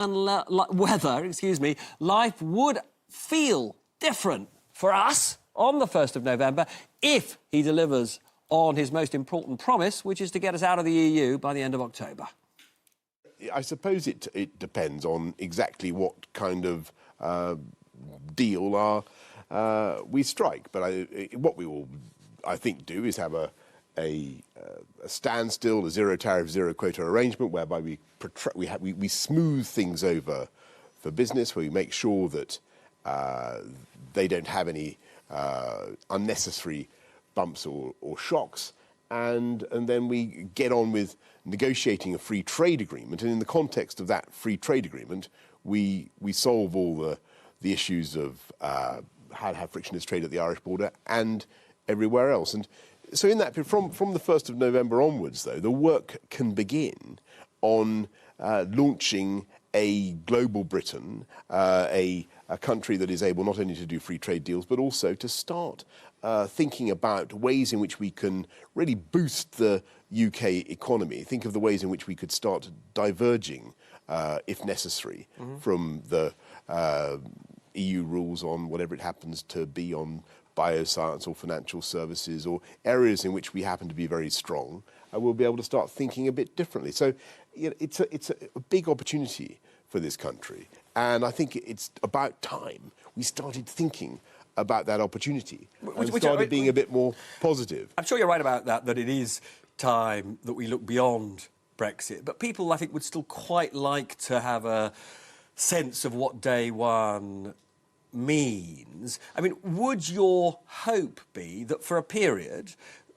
whether, life would feel different for us on the 1st of November if he delivers on his most important promise, which is to get us out of the EU by the end of October. I suppose it depends on exactly what kind of deal we strike. But what we will, I think, do is have a standstill, a zero tariff, zero quota arrangement whereby we smooth things over for business, where we make sure that they don't have any unnecessary bumps or shocks, and then we get on with negotiating a free trade agreement. And in the context of that free trade agreement, we solve all the issues of how to have frictionless trade at the Irish border and everywhere else. And so in that, from the 1st of November onwards, though, the work can begin on launching a global Britain, a country that is able not only to do free trade deals, but also to start thinking about ways in which we can really boost the UK economy. Think of the ways in which we could start diverging, if necessary, from the EU rules on whatever it happens to be on bioscience or financial services or areas in which we happen to be very strong. We'll be able to start thinking a bit differently. So it's a big opportunity for this country. And I think it's about time we started thinking about that opportunity and started being a bit more positive. I'm sure you're right about that it is time that we look beyond Brexit. But people, I think, would still quite like to have a sense of what day one means. I mean, would your hope be that for a period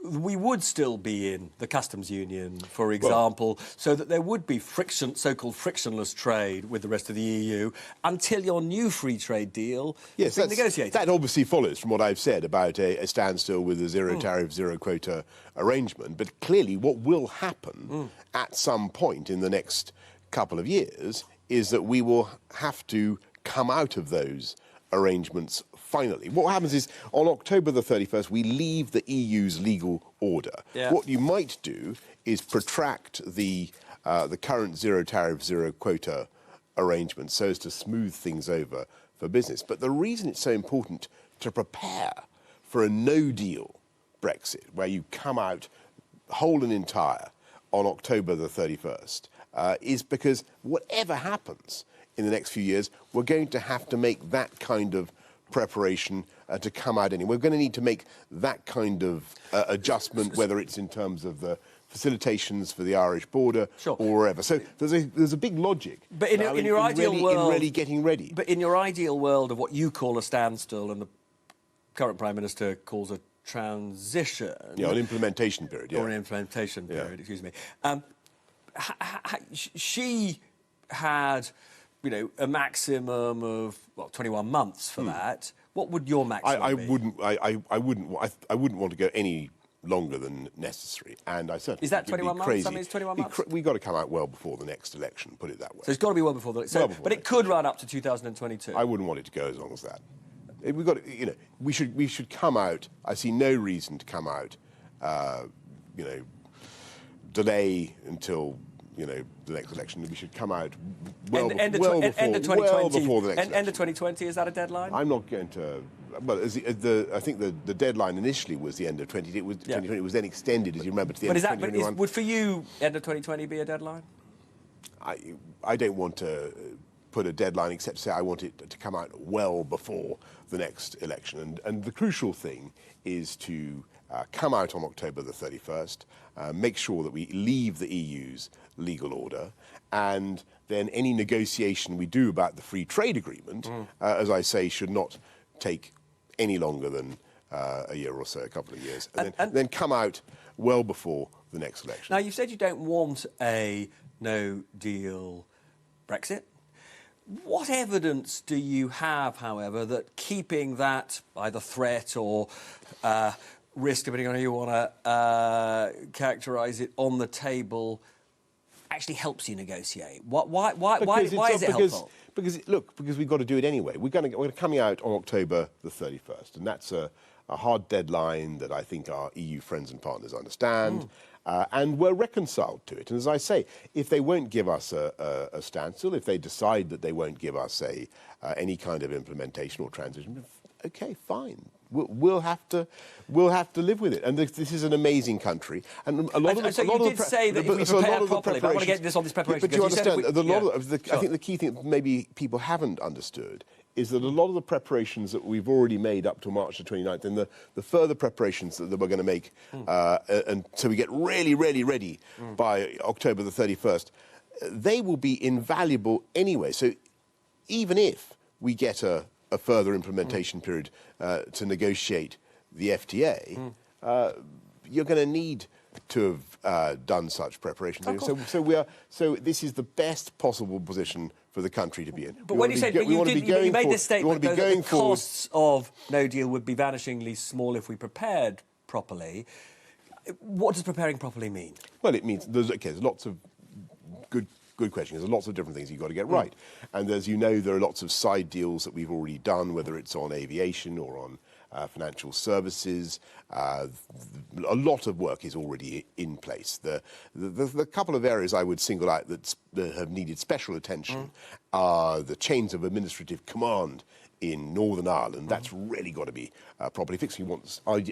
we would still be in the customs union, for example, so that there would be so-called frictionless trade with the rest of the EU until your new free trade deal is being negotiated? That obviously follows from what I've said about a standstill with a zero tariff, zero quota arrangement. But clearly what will happen at some point in the next couple of years is that we will have to come out of those arrangements finally. What happens is, on October the 31st, we leave the EU's legal order. Yeah. What you might do is protract the current zero tariff, zero quota arrangement so as to smooth things over for business. But the reason it's so important to prepare for a no-deal Brexit, where you come out whole and entire on October the 31st, is because whatever happens in the next few years, we're going to have to make that kind of preparation to come out anyway. We're going to need to make that kind of adjustment, whether it's in terms of the facilitations for the Irish border or wherever. So there's a big logic. But in your ideal world, in really getting ready. But in your ideal world of what you call a standstill and the current Prime Minister calls a transition, an implementation period, or an implementation period, excuse me. She had, a maximum of 21 months for that. What would your maximum be? I wouldn't want to go any longer than necessary, and I certainly is that 21 months? I mean, it's 21 months. We've got to come out well before the next election. Put it that way. So it's got to be well before the. So, but it could run up to 2022. I wouldn't want it to go as long as that. We've got to, we should come out. I see no reason to come out. Delay until the next election. We should come out well before the next election. End of 2020, is that a deadline? I'm not going to. Well, I think the deadline initially was the end of 2020. It was 2020. It was then extended, as you remember, to the end of 2021. Would for you end of 2020 be a deadline? I don't want to put a deadline, except to say I want it to come out well before the next election. And the crucial thing is to come out on October the 31st, make sure that we leave the EU's legal order, and then any negotiation we do about the free trade agreement, as I say, should not take any longer than a year or so, a couple of years, and then come out well before the next election. Now, you said you don't want a no-deal Brexit. What evidence do you have, however, that keeping that either threat or risk, depending on how you want to characterise it, on the table actually helps you negotiate? Why is it helpful? Because we've got to do it anyway. We're coming out on October the 31st, and that's a hard deadline that I think our EU friends and partners understand. and we're reconciled to it. And as I say, if they won't give us a standstill, if they decide that they won't give us any kind of implementation or transition, okay, fine. We'll have to live with it. And this is an amazing country. And a lot of the so you did say that if we prepare properly, but I want to get this on this preparation. But you understand, I think the key thing that maybe people haven't understood is that a lot of the preparations that we've already made up to March the 29th and the further preparations that we're going to make and so we get really, really ready by October the 31st, they will be invaluable anyway. So even if we get a further implementation period to negotiate the FTA, you're going to need to have done such preparations. So this is the best possible position for the country to be in. But when you said you made this statement that the costs of no deal would be vanishingly small if we prepared properly. What does preparing properly mean? Well, it means there's lots of good questions. There's lots of different things you've got to get right. And as you know, there are lots of side deals that we've already done, whether it's on aviation or on financial services. A lot of work is already in place. The couple of areas I would single out that have needed special attention are the chains of administrative command in Northern Ireland. That's really got to be properly fixed.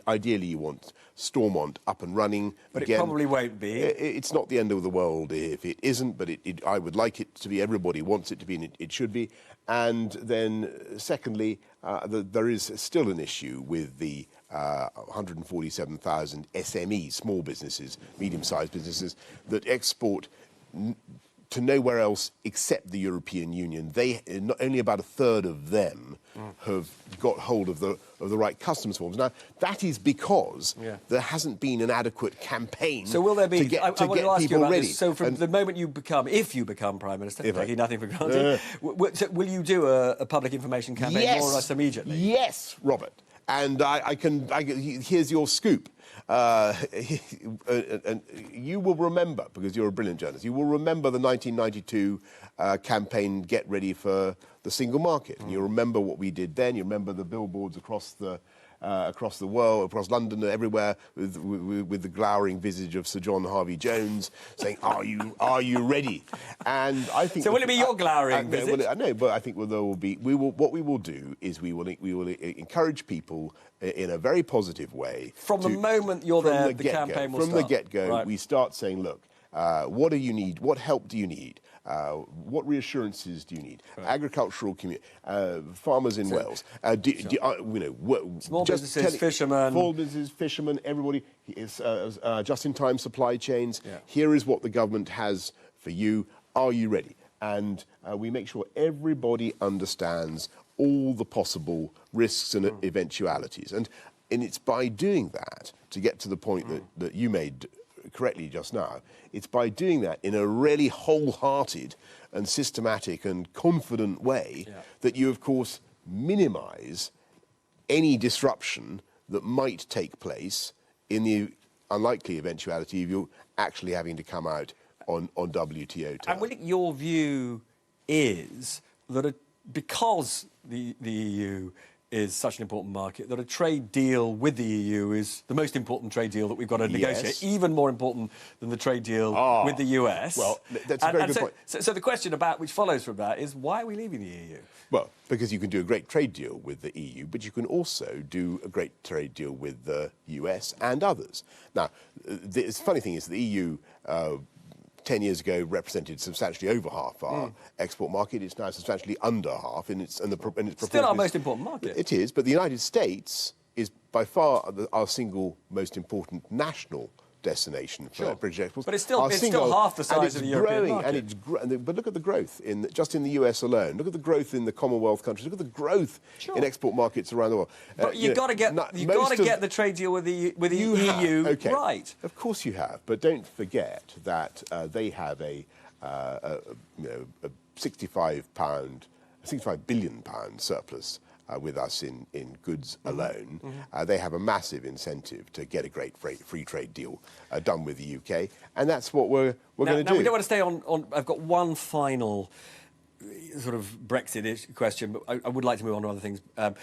Ideally, you want Stormont up and running. But again, it probably won't be. It's not the end of the world if it isn't, but I would like it to be. Everybody wants it to be, and it should be. And then, secondly, there is still an issue with the 147,000 SMEs, small businesses, medium-sized businesses, that export to nowhere else except the European Union. Only about a third of them have got hold of the right customs forms. Now, that is because there hasn't been an adequate campaign. So will there be? to get people ready. So from the moment if you become Prime Minister, taking nothing for granted, will you do a public information campaign more or less immediately? Yes, Robert. And here's your scoop. And you will remember, because you're a brilliant journalist, you will remember the 1992 campaign, Get Ready for the Single Market. And you remember what we did then. You remember the billboards across the world, across London, everywhere, with the glowering visage of Sir John Harvey Jones saying, "Are you ready?" And I think. So will it be your glowering visage? I know, but I think there will be. What we will do is we will encourage people in a very positive way. From the moment you're there, the campaign will start. From the get-go, right. We start saying, "Look, what do you need? What help do you need? What reassurances do you need? Right. Agricultural community, farmers in Wales, small businesses, fishermen, everybody. Just-in-time supply chains. Yeah. Here is what the government has for you. Are you ready?" And we make sure everybody understands all the possible risks and eventualities. And it's by doing that, to get to the point that you made correctly just now, it's by doing that in a really wholehearted and systematic and confident way that you, of course, minimise any disruption that might take place in the unlikely eventuality of you actually having to come out on WTO terms. And your view is that because the EU is such an important market, that a trade deal with the EU is the most important trade deal that we've got to negotiate, even more important than the trade deal with the US. Well, that's a very good point. So the question which follows from that is, why are we leaving the EU? Well, because you can do a great trade deal with the EU, but you can also do a great trade deal with the US and others. Now, the funny thing is the EU 10 years ago represented substantially over half our export market. It's now substantially under half in its still our most important market. It is, but the United States is by far our single most important national destination for British exports. But it's still half the size of the European market. But look at the growth just in the US alone. Look at the growth in the Commonwealth countries. Look at the growth in export markets around the world. But you've got to get the trade deal with the EU right. Of course you have, but don't forget that they have a 65 billion pound surplus with us in goods alone. They have a massive incentive to get a great free trade deal done with the UK, and that's what we're going to do. Now, we don't want to stay on... I've got one final sort of Brexit question, but I would like to move on to other things. And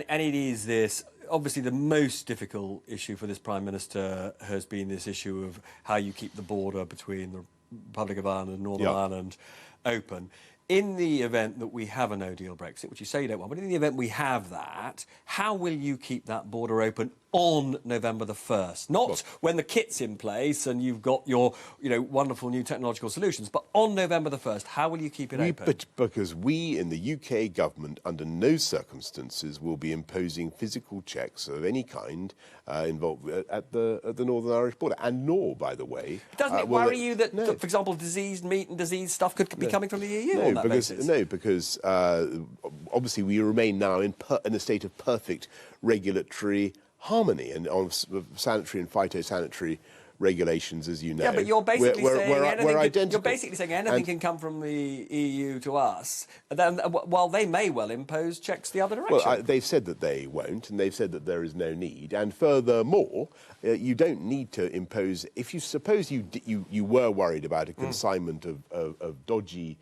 it is this, obviously the most difficult issue for this Prime Minister has been this issue of how you keep the border between the Republic of Ireland and Northern Ireland open. In the event that we have a no-deal Brexit, which you say you don't want, but in the event we have that, how will you keep that border open on November the 1st? Not when the kit's in place and you've got your, wonderful new technological solutions, but on November the 1st, how will you keep it open? Because we in the UK government, under no circumstances, will be imposing physical checks of any kind involved at the Northern Irish border, and nor, by the way... Doesn't it worry you that, for example, diseased meat and diseased stuff could be coming from the EU? Because obviously we remain now in a state of perfect regulatory harmony and on sanitary and phytosanitary regulations, as you know. Yeah, but you're basically saying anything and can come from the EU to us, then, while they may well impose checks the other direction. Well, they've said that they won't, and they've said that there is no need. And furthermore, you don't need to impose... If you suppose you were worried about a consignment of dodgy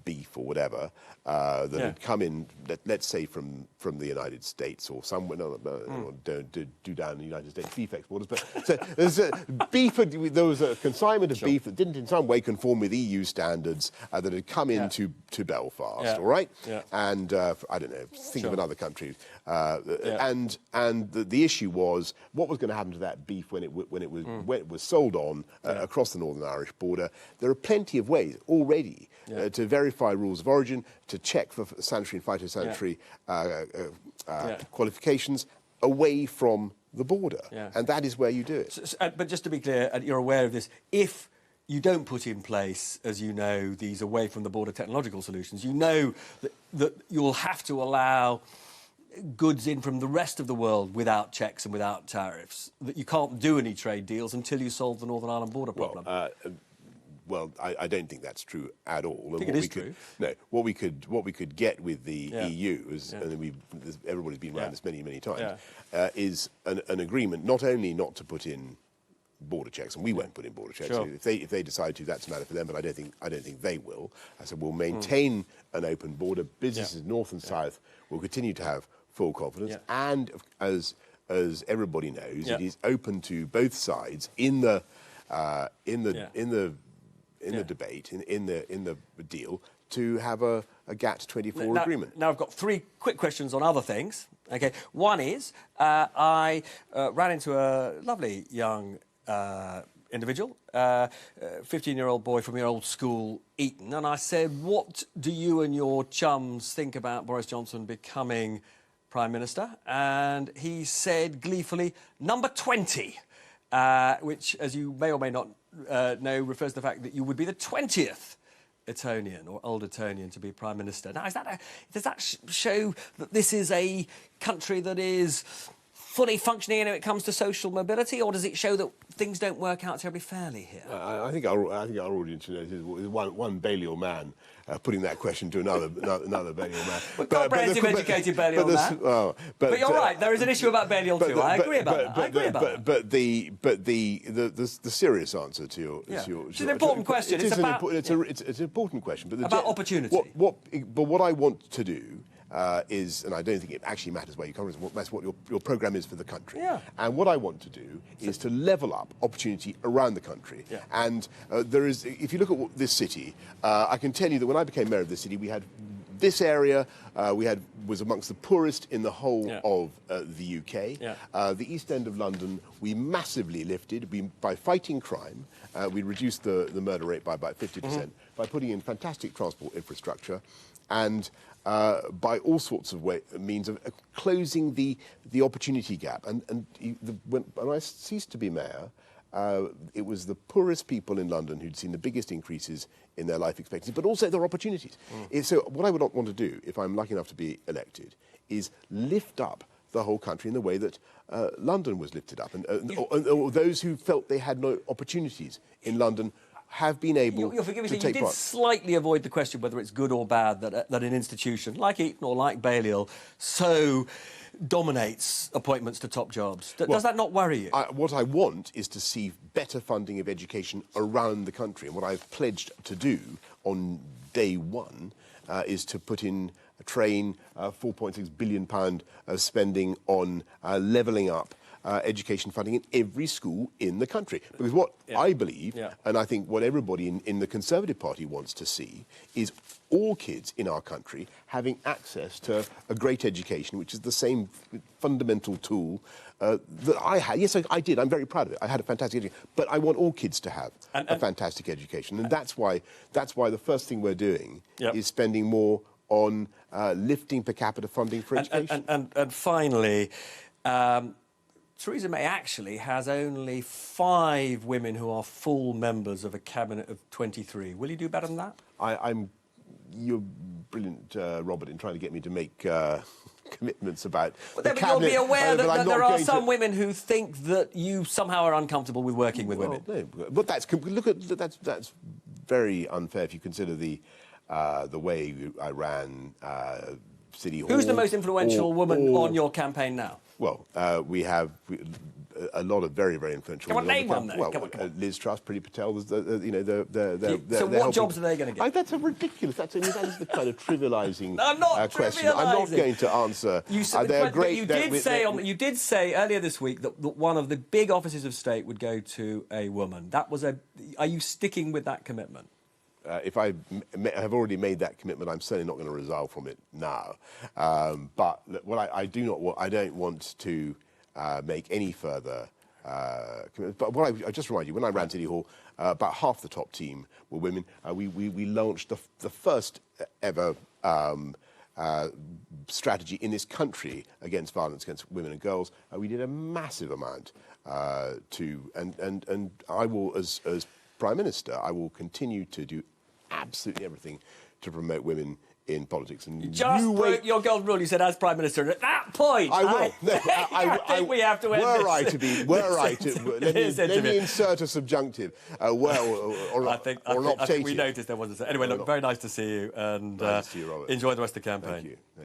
beef or whatever that had come in, let's say from the United States or somewhere. Don't do down the United States beef exporters. But so there's there was a consignment of beef that didn't in some way conform with EU standards that had come into Belfast. All right, and I don't know. Think of another country. And the issue was what was going to happen to that beef when it was sold on across the Northern Irish border. There are plenty of ways already to verify rules of origin, to check for sanitary and phytosanitary qualifications away from the border. And that is where you do it. But just to be clear, and you're aware of this, if you don't put in place, as you know, these away from the border technological solutions, you know that you'll have to allow goods in from the rest of the world without checks and without tariffs, that you can't do any trade deals until you solve the Northern Ireland border problem. Well, I don't think that's true at all. I think it is true. No, what we could get with the EU, and everybody's been around this many times, is an agreement not only not to put in border checks, and we won't put in border checks. Sure. If they decide to, that's a matter for them. But I don't think they will. I said we'll maintain an open border. Businesses north and south will continue to have full confidence, and as everybody knows, it is open to both sides in the debate, in the deal, to have a GATT 24 agreement. Now I've got three quick questions on other things. Okay, one is I ran into a lovely young individual, 15-year-old boy from your old school, Eton, and I said, "What do you and your chums think about Boris Johnson becoming Prime Minister?" And he said gleefully, "Number 20," which, as you may or may not know, refers to the fact that you would be the 20th Etonian or old Etonian to be Prime Minister. Now, does that show that this is a country that is fully functioning when it comes to social mobility, or does it show that things don't work out terribly fairly here? I think our audience knows is one Balliol man putting that question to another Balliol man. But comprehensive, educated Balliol man. But you're right. There is an issue about Balliol too. I agree about that. But the serious answer to your it's an important question. It's an important question. But about opportunity. But what I want to do is, and I don't think it actually matters where you come from, that's what your programme is for the country. And what I want to do is to level up opportunity around the country. And there is, if you look at this city, I can tell you that when I became mayor of this city, we had this area was amongst the poorest in the whole of the UK. The East End of London, we massively lifted by fighting crime. We reduced the murder rate by about 50%, by putting in fantastic transport infrastructure, and by all sorts of means of closing the opportunity gap. When I ceased to be mayor, it was the poorest people in London who'd seen the biggest increases in their life expectancy, but also their opportunities. So what I would want to do, if I'm lucky enough to be elected, is lift up the whole country in the way that London was lifted up. Or those who felt they had no opportunities in London have been able You'll forgive me, to take part. You did slightly avoid the question whether it's good or bad that an institution like Eton or like Balliol so dominates appointments to top jobs. Does that not worry you? What I want is to see better funding of education around the country. And what I've pledged to do on day one is to train £4.6 billion of spending on levelling up education funding in every school in the country. Because what I believe, and I think what everybody in the Conservative Party wants to see, is all kids in our country having access to a great education, which is the same fundamental tool that I had. Yes, I did. I'm very proud of it. I had a fantastic education. But I want all kids to have a fantastic education. And that's why the first thing we're doing is spending more on lifting per capita funding for education. And finally, Theresa May actually has only 5 women who are full members of a cabinet of 23. Will you do better than that? You're brilliant, Robert, in trying to get me to make commitments about the but cabinet. You'll be aware that there are some to... women who think that you somehow are uncomfortable with working with women. No, but that's very unfair if you consider the way I ran City Hall. Who's the most influential woman on your campaigin now? Well, we have a lot of very, very influential. Come on, name one then. Well, come on. Liz Truss, Priti Patel. So what jobs are they going to get? That's a ridiculous. That is the kind of trivialising I'm not question. I'm not going to answer. They're great. You did say earlier this week that one of the big offices of state would go to a woman. Are you sticking with that commitment? If I have already made that commitment, I'm certainly not going to resolve from it now. But what I don't want to make any further commitments. But I just remind you, when I ran City Hall, about half the top team were women. We launched the first ever strategy in this country against violence against women and girls. We did a massive amount and I will, as Prime Minister, I will continue to do absolutely everything to promote women in politics. And you just broke your golden rule. You said, as Prime Minister, and at that point, I will. I think we have to end this. Let me insert a subjunctive. I think we noticed there wasn't. Anyway, look, very nice to see you, and nice to see you, Robert. Enjoy the rest of the campaign. Thank you.